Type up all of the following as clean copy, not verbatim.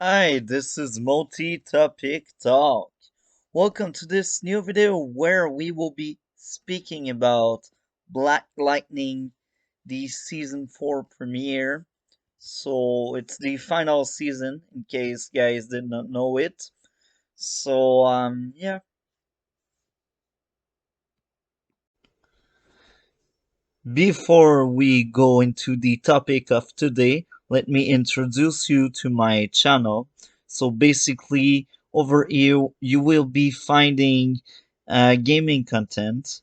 Hi, this is Multi-Topic Talk. Welcome to this new video where we will be speaking about Black Lightning, the season 4 premiere. So it's the final season in case guys did not know it. Yeah. Before we go into the topic of today, let me introduce you to my channel. So basically, over here, you will be finding gaming content.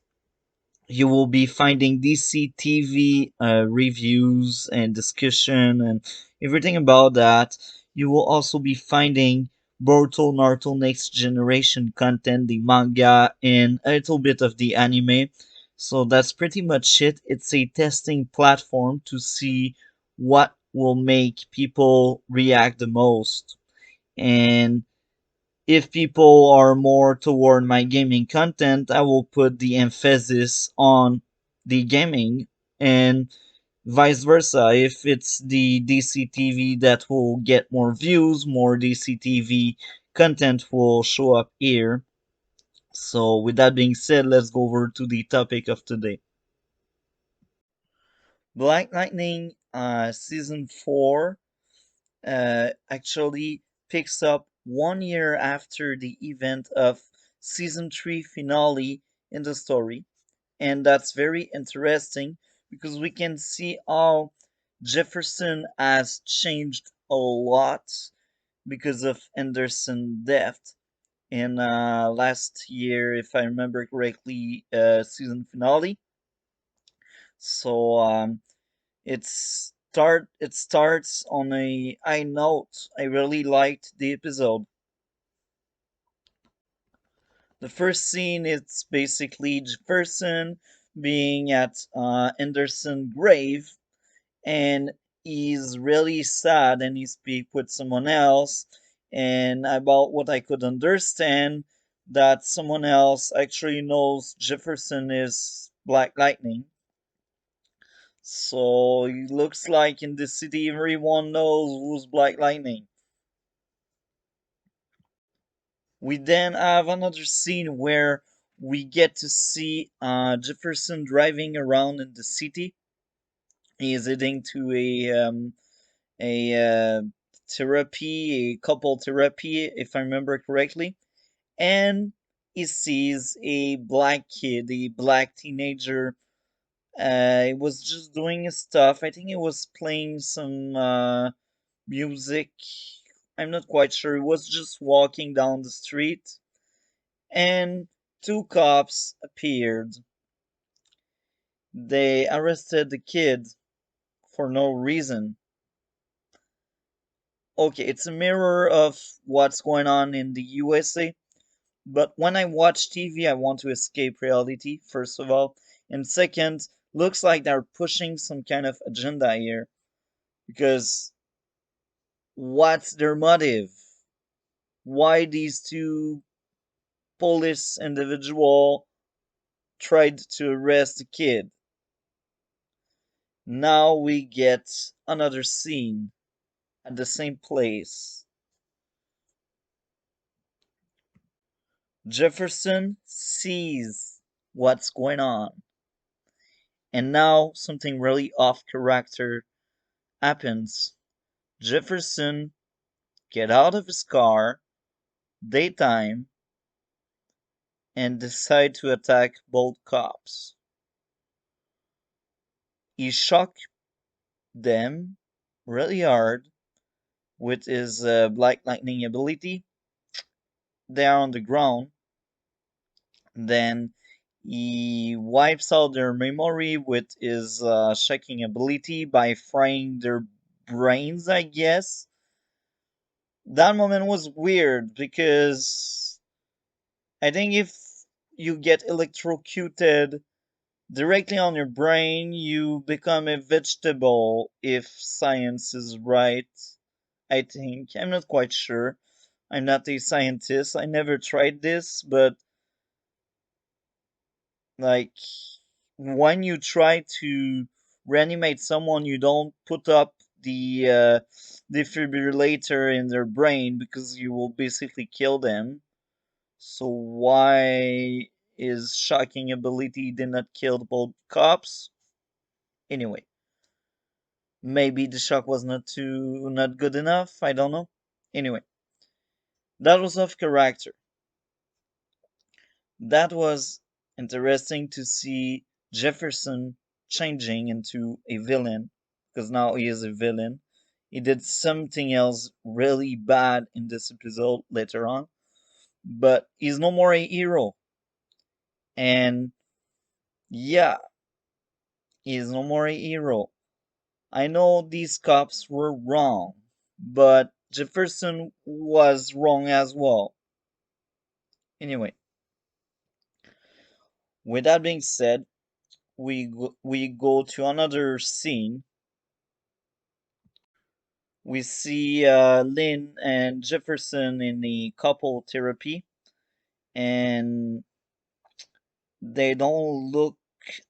You will be finding DC TV reviews and discussion and everything about that. You will also be finding Boruto Naruto Next Generation content, the manga, and a little bit of the anime. So that's pretty much it. It's a testing platform to see what will make people react the most. And if people are more toward my gaming content, I will put the emphasis on the gaming and vice versa. If it's the DCTV that will get more views, more DCTV content will show up here. So, with that being said, let's go over to the topic of today. Black Lightning Season 4 actually picks up 1 year after the event of season 3 finale in the story, and that's very interesting because we can see how Jefferson has changed a lot because of Anderson's death in last year, if I remember correctly, season finale. So it starts on a high note. I really liked the episode. The first scene it's basically Jefferson being at Anderson grave, and he's really sad and he speak with someone else, and about what I could understand that someone else actually knows Jefferson is Black Lightning. So it looks like in the city everyone knows who's Black Lightning. We then have another scene where we get to see Jefferson driving around in the city. He is heading to a therapy, a couple therapy, if I remember correctly, and he sees a black kid, a black teenager. He was just doing his stuff. I think he was playing some music. I'm not quite sure. He was just walking down the street, and two cops appeared. They arrested the kid for no reason. Okay, it's a mirror of what's going on in the USA, but when I watch TV, I want to escape reality, first of all. And second, looks like they're pushing some kind of agenda here. Because what's their motive? Why these two police individual tried to arrest the kid? Now we get another scene at the same place. Jefferson sees what's going on, and now something really off character happens. Jefferson get out of his car, daytime, and decide to attack both cops. He shock them really hard with his Black Lightning ability. They are on the ground. Then he wipes out their memory with his shocking ability by frying their brains, I guess. That moment was weird because I think if you get electrocuted directly on your brain, you become a vegetable if science is right. I think. I'm not quite sure. I'm not a scientist. I never tried this, but like when you try to reanimate someone, you don't put up the defibrillator in their brain because you will basically kill them. So why is shocking ability did not kill both cops? Anyway, maybe the shock was not good enough. I don't know. Anyway, that was off character. That was interesting to see Jefferson changing into a villain because now he is a villain. He did something else really bad in this episode later on, but he's no more a hero. And yeah, he's no more a hero. I know these cops were wrong, but Jefferson was wrong as well. Anyway, with that being said, we go to another scene. We see Lynn and Jefferson in the couple therapy, and they don't look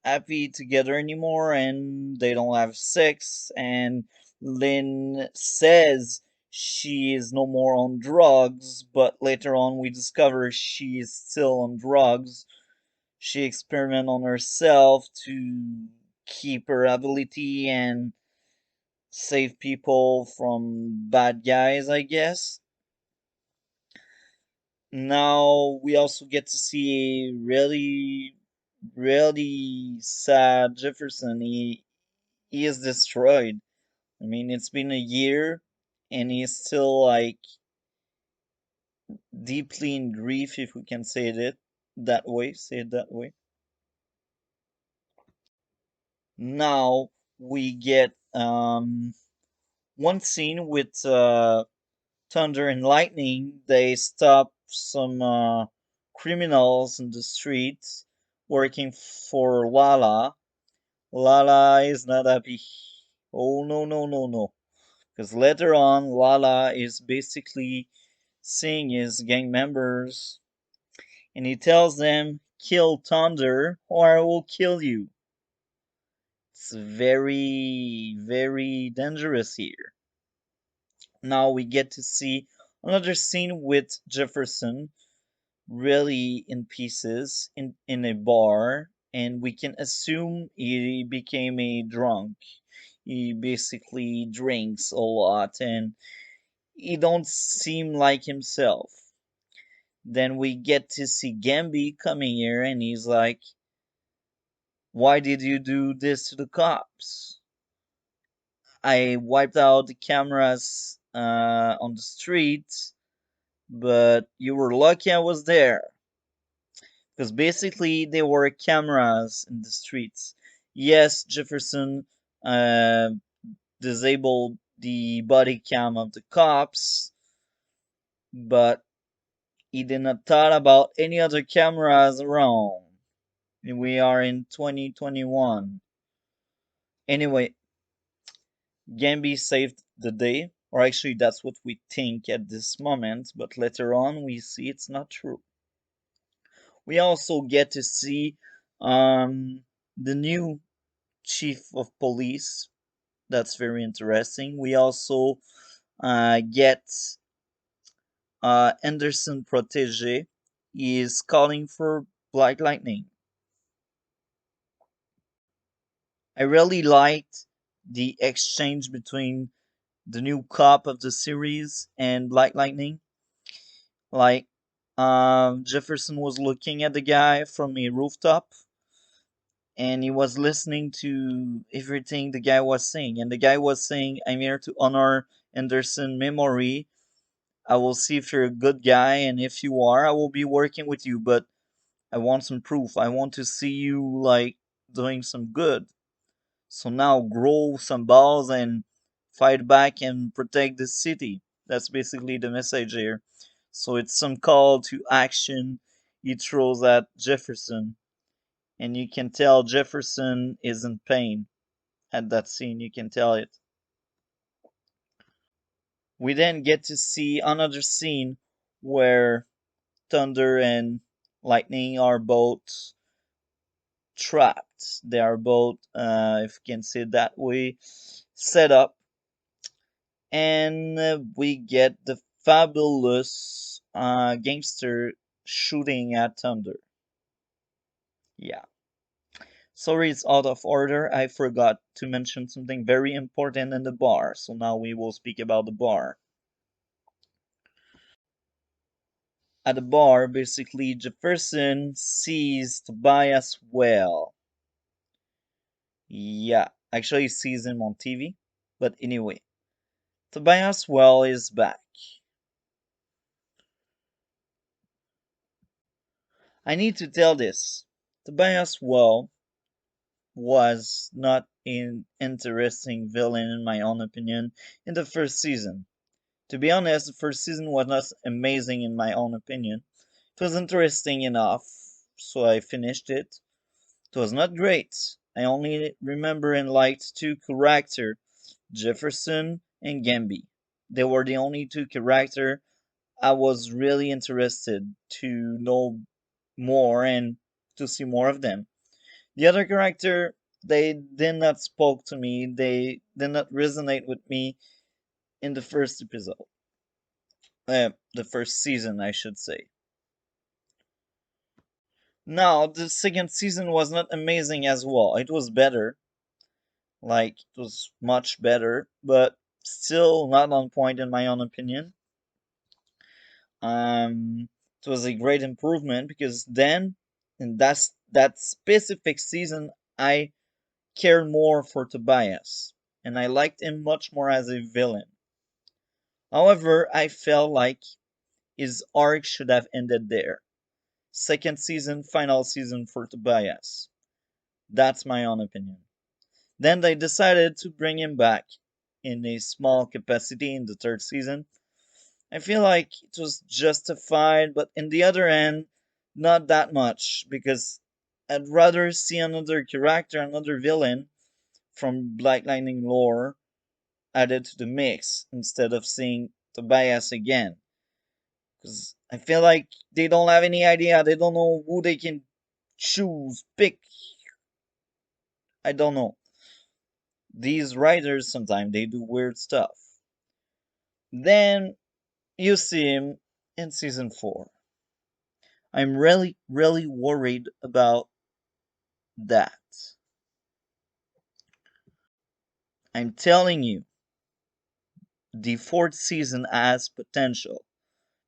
happy together anymore, and they don't have sex. And Lynn says she is no more on drugs, but later on we discover she is still on drugs. She experiments on herself to keep her ability and save people from bad guys, I guess. Now we also get to see a really sad Jefferson. He is destroyed. I mean, it's been a year, and he's still like deeply in grief, if we can say it that way. Say it that way. Now we get one scene with thunder and lightning. They stop some criminals in the streets working for Lala. Lala is not happy. Oh no no no no. Because later on, Lala is basically seeing his gang members and he tells them, kill Thunder or I will kill you. It's very dangerous here. Now we get to see another scene with Jefferson really in pieces in a bar, and we can assume he became a drunk. He basically drinks a lot and he don't seem like himself. Then we get to see Gambi coming here and he's like, why did you do this to the cops? I wiped out the cameras on the street, but you were lucky I was there. Because basically there were cameras in the streets. Yes, Jefferson uh, disabled the body cam of the cops, but he did not thought about any other cameras around. We are in 2021. Anyway, Gambi saved the day, or actually that's what we think at this moment, but later on we see it's not true. We also get to see the new chief of police. That's very interesting. We also get Anderson Protege is calling for Black Lightning. I really liked the exchange between the new cop of the series and Black Lightning. Like, Jefferson was looking at the guy from a rooftop and he was listening to everything the guy was saying. And the guy was saying, I'm here to honor Anderson memory. I will see if you're a good guy, and if you are, I will be working with you. But I want some proof. I want to see you like doing some good. So now grow some balls and fight back and protect the city. That's basically the message here. So it's some call to action he throws at Jefferson. And you can tell Jefferson is in pain at that scene. You can tell it. We then get to see another scene where Thunder and Lightning are both trapped. They are both, if you can say it that way, set up. and we get the fabulous gangster shooting at Thunder. Yeah. Sorry, it's out of order. I forgot to mention something very important in the bar. So now we will speak about the bar. At the bar, basically, Jefferson sees Tobias well. Yeah, actually, he sees him on TV. But anyway, Tobias Well is back. I need to tell this. Tobias Well was not an interesting villain, in my own opinion, in the first season. To be honest, the first season was not amazing in my own opinion. It was interesting enough, so I finished it. It was not great. I only remember and liked two characters, Jefferson and Gamby. They were the only two characters I was really interested to know more and to see more of them. The other character, they did not spoke to me. They did not resonate with me in the first episode. The first season, I should say. Now, the second season was not amazing as well. It was better, like it was much better, but still not on point in my own opinion. It was a great improvement because then, in that specific season, I cared more for Tobias, and I liked him much more as a villain. However, I felt like his arc should have ended there. Second season, final season for Tobias. That's my own opinion. Then they decided to bring him back in a small capacity in the third season. I feel like it was justified, but in the other end, not that much, because I'd rather see another character, another villain from Black Lightning lore added to the mix instead of seeing Tobias again. Because I feel like they don't have any idea, they don't know who they can choose, pick. I don't know. These writers sometimes they do weird stuff. Then you see him in season 4. I'm really, really worried about that. I'm telling you, the fourth season has potential.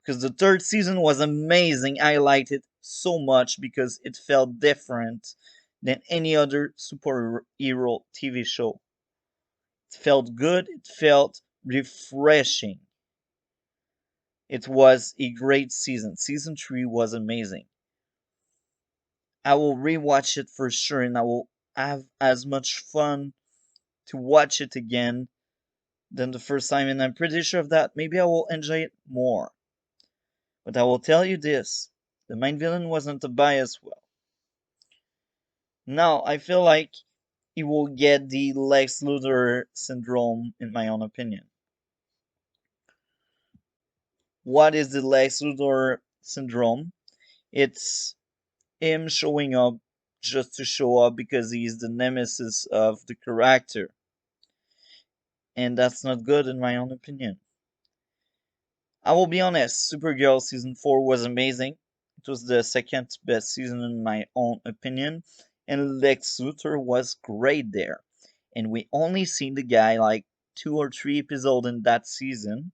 Because the third season was amazing. I liked it so much because it felt different than any other superhero TV show. It felt good, it felt refreshing. It was a great season. Season 3 was amazing. I will rewatch it for sure and I will have as much fun to watch it again than the first time, and I'm pretty sure of that. Maybe I will enjoy it more. But I will tell you this, the main villain wasn't Tobias Well. Now, I feel like he will get the Lex Luthor syndrome, in my own opinion. What is the Lex Luthor syndrome? It's him showing up just to show up because he's the nemesis of the character. And that's not good, in my own opinion. I will be honest, Supergirl season 4 was amazing. It was the second best season in my own opinion, and Lex Luthor was great there. And we only seen the guy like 2 or 3 episodes in that season,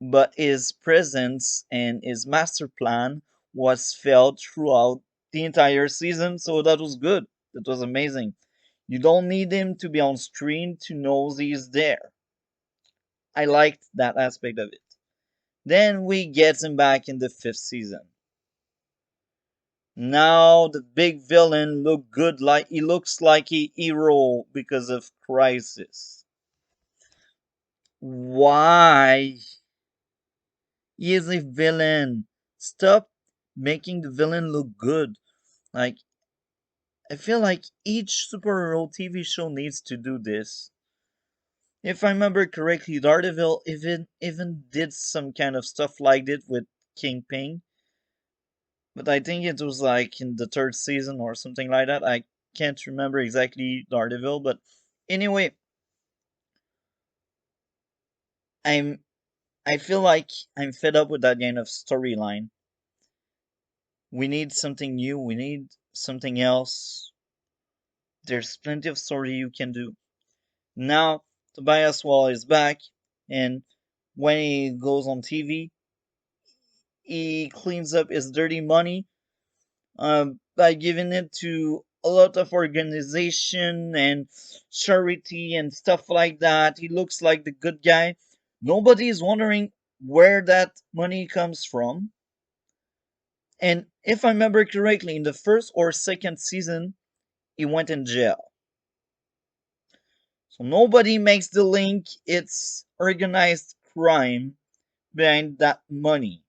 but his presence and his master plan was felt throughout the entire season, so that was good. That was amazing. You don't need him to be on screen to know he's there. I liked that aspect of it. Then we get him back in the fifth season. Now the big villain look good, like he looks like a hero because of Crisis. Why? He is a villain. Stop making the villain look good. Like I feel like each superhero TV show needs to do this. If I remember correctly, Daredevil even did some kind of stuff like it with Kingpin, but I think it was like in the third season or something like that. I can't remember exactly Daredevil, but anyway, I'm I feel like I'm fed up with that kind of storyline. We need something new, we need something else. There's plenty of story you can do. Now Tobias Wall is back, and when he goes on TV, he cleans up his dirty money by giving it to a lot of organization and charity and stuff like that. He looks like the good guy. Nobody is wondering where that money comes from. And if I remember correctly, in the first or second season, he went in jail. So nobody makes the link. It's organized crime behind that money.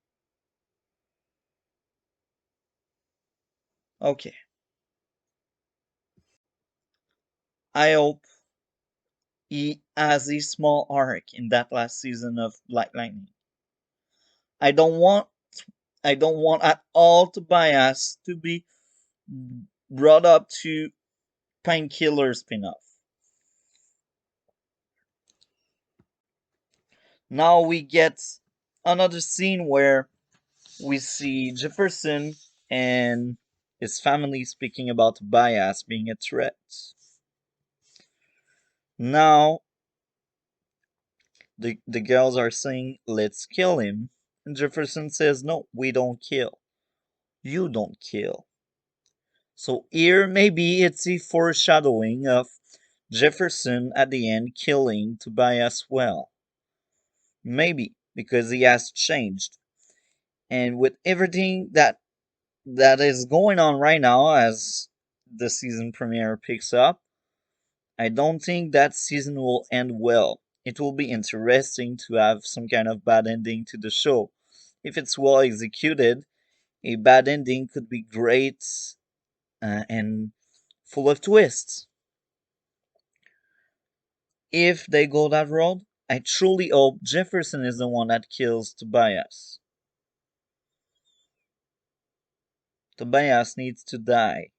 Okay. I hope he has a small arc in that last season of Black Lightning. I don't want I don't want at all Tobias to be brought up to Painkiller spin-off. Now we get another scene where we see Jefferson and his family speaking about Tobias being a threat. Now the girls are saying, let's kill him. And Jefferson says, no, we don't kill. You don't kill. So here maybe it's a foreshadowing of Jefferson at the end killing Tobias well. Maybe because he has changed. And with everything that is going on right now as the season premiere picks up, I don't think that season will end well. It will be interesting to have some kind of bad ending to the show. If it's well executed, a bad ending could be great and full of twists. If they go that road, I truly hope Jefferson is the one that kills Tobias. Tobias needs to die.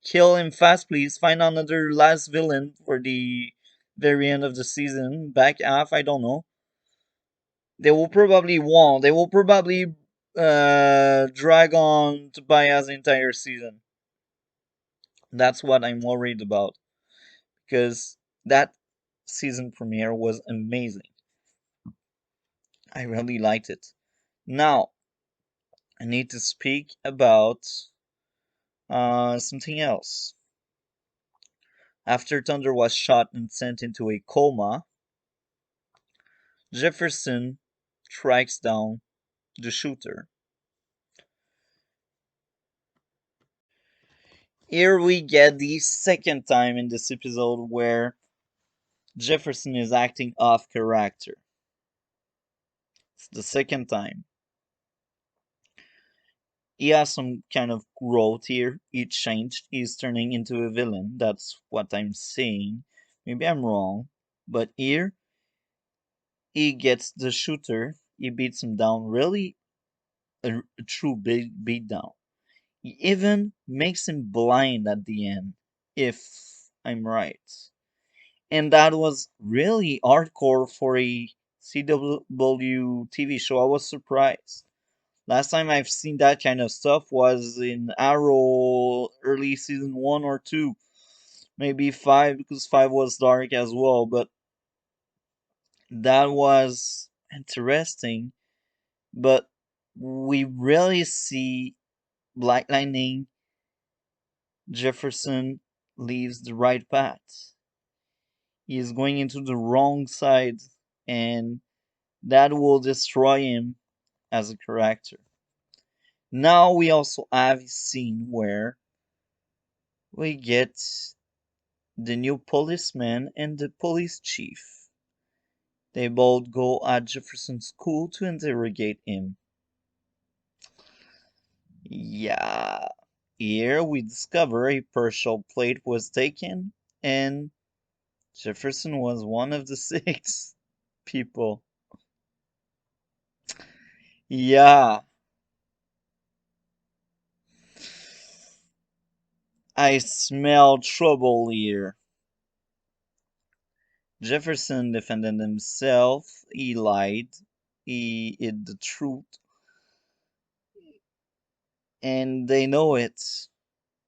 Kill him fast, please. Find another last villain for the very end of the season. Back half, I don't know. They will probably won't. They will probably drag on Tobias' entire season. That's what I'm worried about. Because that season premiere was amazing. I really liked it. Now, I need to speak about something else. After Thunder was shot and sent into a coma, Jefferson tracks down the shooter. Here we get the second time in this episode where Jefferson is acting off character. It's the second time. He has some kind of growth here. He changed. He's turning into a villain. That's what I'm saying. Maybe I'm wrong. But here, he gets the shooter. He beats him down. Really, a true big beat down. He even makes him blind at the end, if I'm right. And that was really hardcore for a CW TV show. I was surprised. Last time I've seen that kind of stuff was in Arrow early season 1 or 2. Maybe 5 because 5 was dark as well, but that was interesting. But we really see Black Lightning Jefferson leaves the right path. He is going into the wrong side, and that will destroy him as a character. Now we also have a scene where we get the new policeman and the police chief. They both go at Jefferson's school to interrogate him. Yeah. Here we discover a partial plate was taken, and Jefferson was one of the six people. Yeah, I smell trouble here. Jefferson defended himself. He lied. He hid the truth, and they know it.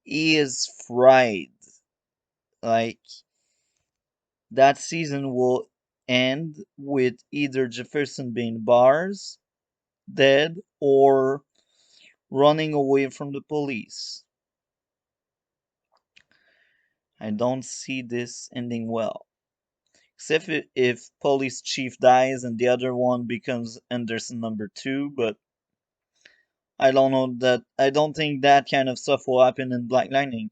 He is fried. Like that season will end with either Jefferson being bars, dead, or running away from the police. I don't see this ending well. Except if police chief dies and the other one becomes Anderson number two, but I don't know that I don't think that kind of stuff will happen in Black Lightning.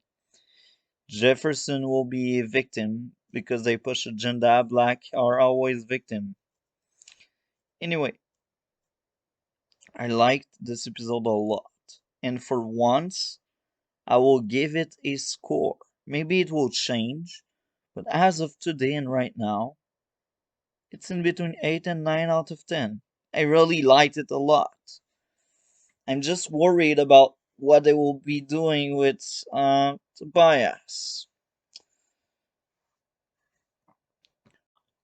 Jefferson will be a victim because they push agenda. Black are always victim. Anyway, I liked this episode a lot. And for once, I will give it a score. Maybe it will change, but as of today and right now, it's in between 8 and 9 out of 10. I really liked it a lot. I'm just worried about what they will be doing with Tobias.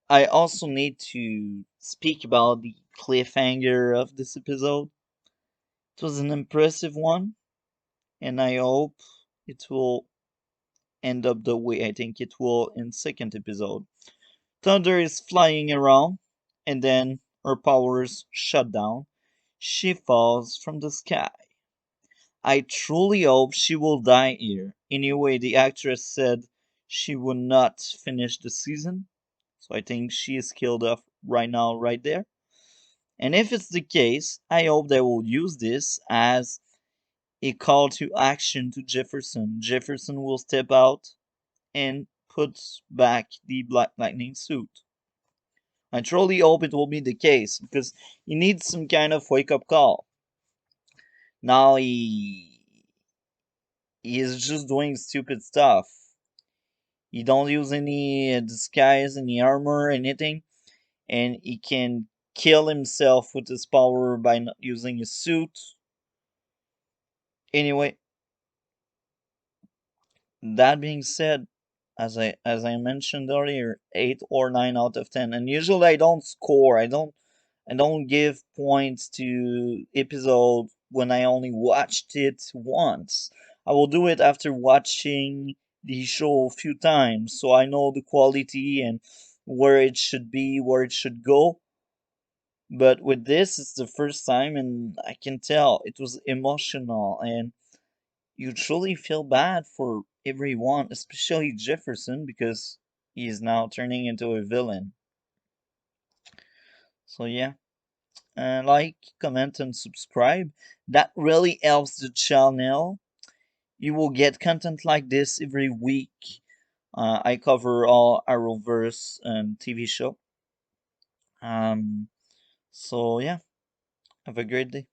I also need to speak about the cliffhanger of this episode. It was an impressive one, and I hope it will end up the way I think it will in second episode. Thunder is flying around, and then her powers shut down. She falls from the sky. I truly hope she will die here. Anyway, the actress said she would not finish the season, so I think she is killed off right now, right there. And if it's the case, I hope they will use this as a call to action to Jefferson. Jefferson will step out and put back the Black Lightning suit. I truly hope it will be the case because he needs some kind of wake up call. Now he is just doing stupid stuff. He don't use any disguise, any armor, anything, and he can kill himself with his power by not using his suit. Anyway, that being said, as I mentioned earlier, 8 or 9 out of 10. And usually I don't score. I don't give points to episode when I only watched it once. I will do it after watching the show a few times, so I know the quality and where it should be, where it should go. But with this, it's the first time, and I can tell it was emotional, and you truly feel bad for everyone, especially Jefferson, because he is now turning into a villain. So yeah, like, comment, and subscribe. That really helps the channel. You will get content like this every week. I cover all Arrowverse and TV show. So yeah, have a great day.